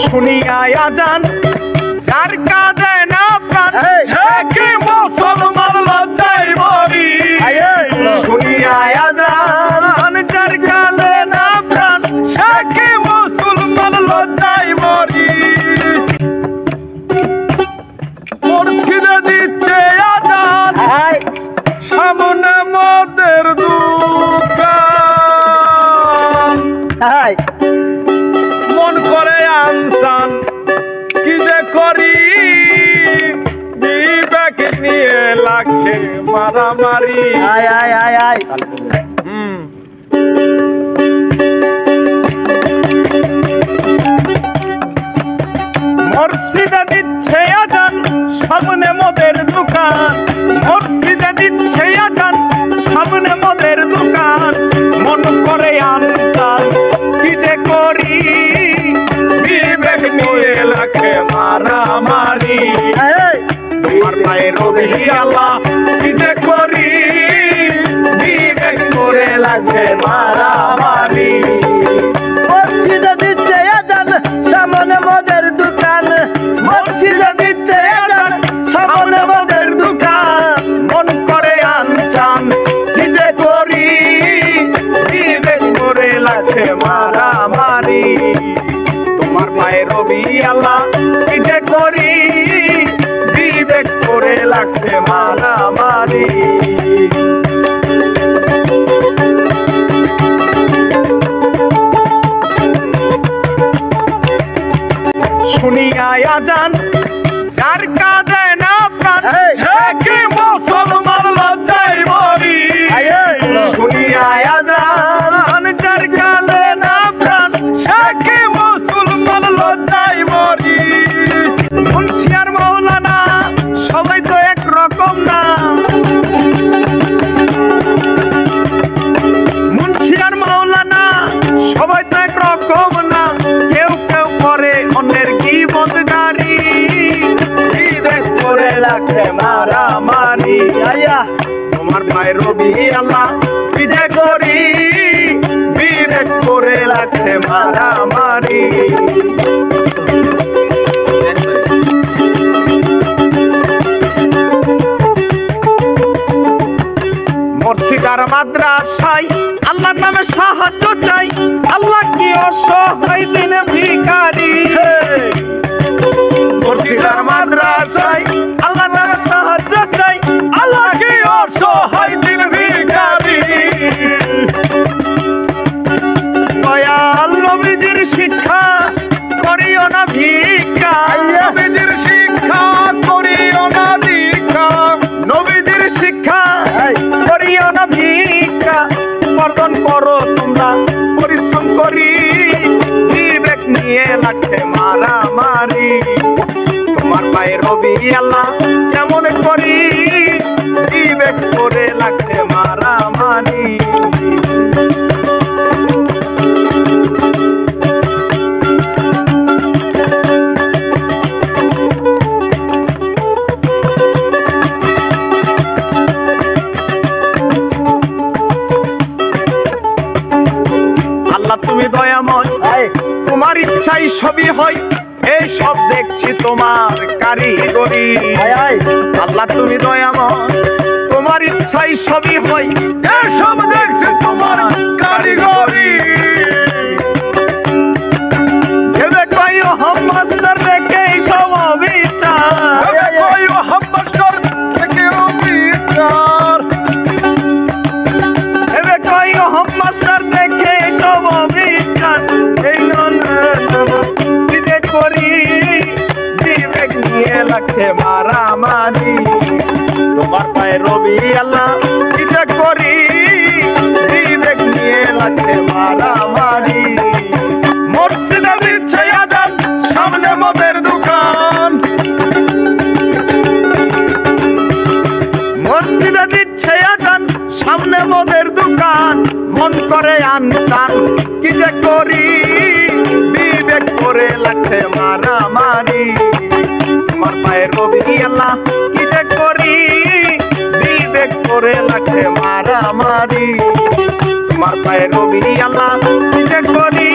শুনিয়া আজান যার কাঁদে না প্রাণ সে কি মুসলমান লজ্জায় মরি শুনিয়া আজান যার কাঁদে না প্রাণ সে কি মুসলমান লজ্জায় মরি মসজিদে দিচ্ছে আজান সামনে মদের দোকান মন করে আনসান কি যে করি বিবেক নিয়ে লাগছে মারামারি মসজিদে দিচ্ছে আজান সামনে মদের দোকান মসজিদে দিচ্ছে আজান সামনে মদের দোকান মন করে আনসান কি যে করি বিবেক নিয়ে লাগছে মারামারি তোমার পায়ে রবি আল্লাহ কি যে করি বিবেক করে লাগছে মারামারি মসজিদে দিচ্ছে আজান সামনে মদের দোকান মসজিদে দিচ্ছে আজান সামনে মদের দোকান মন করে আনচান কি যে করি বিবেক করে লাগছে মারামারি তোমার পায়ে রবি আল্লাহ কি যে করি বিবেক করে লাগছে মারামারি শুনিয়া আজান যার কাঁদে না প্রাণ সে কি মুসলমান লজ্জায় মরি শুনিয়া আজান যার কাঁদে না প্রাণ সে কি মুসলমান লজ্জায় মরি মুন্সি আর মৌলানা সবাই তো এক রকম না মুন্সি আর মৌলানা সবাই তো এক রকম না কেউ কেউ করে অন্যের গীবতগারি বিবেক করে লাগছে মারামারি তোমার পায়ে রবি আল্লাহ কি যে করি বিবেক করে লাগছে মারামারি মসজিদ আর মাদ্রাসায় আল্লাহর নামে সাহায্য চাই আল্লাহ কি অসহায় দিনে ভিখারি মসজিদ আর মাদ্রাসায় আল্লাহর নামে সাহায্য চাই আল্লাহ কি অসহায় দিনে ভিখারি দয়াল নবীজির শিক্ষা করিও না ভিক্ষা নবীজির শিক্ষা করিও না দীক্ষা নবীজির শিক্ষা করিও না ভিক্ষা উপার্জন করো তোমরা পরিশ্রম করি বিবেক নিয়ে লাগছে মারামারি তোমার পায়ে রবি আল্লাহ কেমন করি বিবেক করে লাগছে মারামারি তুমি দয়াময় তোমার ইচ্ছাই সবই হয় এই সব দেখছি তোমার কারিগরি আল্লাহ তুমি দয়াময় তোমার ইচ্ছাই সবই হয় এই সব দেখছি তোমার কারিগরি ভেবে কইও হাম মাস্টার দেখে সব বিচার ভেবে কইও হাম মাস্টার দেখে বিচার ভেবে কইও হাম মাস্টার দেখে সব বিচার এই কি যে করি বিবেক নিয়ে লাগছে মারামারি তোমার পায়ে রবি আল্লাহ কি যে করি বিবেক নিয়ে লাগছে মারামারি মসজিদে দিচ্ছে আজান সামনে মদের দোকান মসজিদে দিচ্ছে আজান সামনে মদের দোকান মন করে আনচান কি যে করি বিবেক করে লাগছে মারামারি তোমার পায়ে রবি আল্লাহ কি যে করি বিবেক করে লাগছে মারামারি তোমার পায়ে রবি আল্লাহ কি যে করি